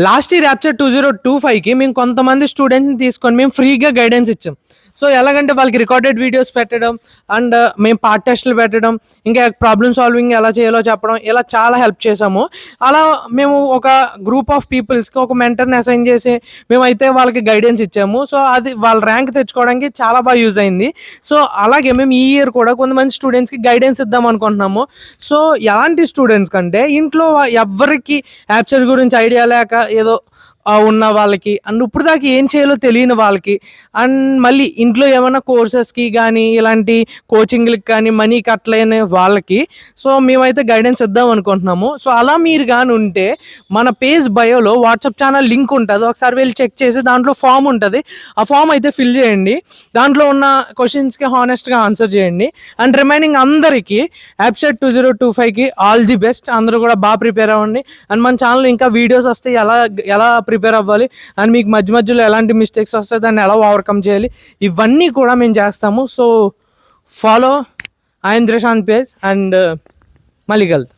Last year యాప్చర్ 2025కి మేము కొంతమంది స్టూడెంట్ని తీసుకొని మేము ఫ్రీగా గైడెన్స్ ఇచ్చాం. సో ఎలాగంటే వాళ్ళకి రికార్డెడ్ వీడియోస్ పెట్టడం అండ్ మేము పార్ట్ టెస్ట్లు పెట్టడం, ఇంకా ప్రాబ్లమ్ సాల్వింగ్ ఎలా చేయాలో చెప్పడం, ఇలా చాలా హెల్ప్ చేసాము. అలా మేము ఒక గ్రూప్ ఆఫ్ పీపుల్స్కి ఒక మెంటర్ని అసైన్ చేసి మేమైతే వాళ్ళకి గైడెన్స్ ఇచ్చాము. సో అది వాళ్ళ ర్యాంక్ తెచ్చుకోవడానికి చాలా బాగా యూజ్ అయింది. సో అలాగే మేము ఈ ఇయర్ కూడా కొంతమంది స్టూడెంట్స్కి గైడెన్స్ ఇద్దాం అనుకుంటున్నాము. సో ఎలాంటి స్టూడెంట్స్ కంటే ఇంట్లో ఎవ్వరికి యాప్చర్ గురించి ఐడియా లేక ఏదో ఉన్న వాళ్ళకి అండ్ ఇప్పుడు దాకా ఏం చేయాలో తెలియని వాళ్ళకి అండ్ మళ్ళీ ఇంట్లో ఏమైనా కోర్సెస్కి కానీ ఇలాంటి కోచింగ్లకి కానీ మనీ కట్టలేని వాళ్ళకి సో మేమైతే గైడెన్స్ ఇద్దాం అనుకుంటున్నాము. సో అలా మీరు కానీ ఉంటే మన పేజ్ బయోలో వాట్సాప్ ఛానల్ లింక్ ఉంటుంది, ఒకసారి వెళ్ళి చెక్ చేసి దాంట్లో ఫామ్ ఉంటుంది, ఆ ఫామ్ అయితే ఫిల్ చేయండి. దాంట్లో ఉన్న క్వశ్చన్స్కి హానెస్ట్గా ఆన్సర్ చేయండి. అండ్ రిమైనింగ్ అందరికీ యాప్సెట్ 2025కి ఆల్ ది బెస్ట్. అందరూ కూడా బాగా ప్రిపేర్ అవ్వండి. అండ్ మన ఛానల్ ఇంకా వీడియోస్ వస్తే ఎలా ఎలా ప్రిపేర్ అవ్వాలి అండ్ మీకు మధ్యలో ఎలాంటి మిస్టేక్స్ వస్తాయి దాన్ని ఎలా ఓవర్కమ్ చేయాలి ఇవన్నీ కూడా మేము చేస్తాము. So follow I'm Dreshan page and మళ్ళీ కలుద్దాం.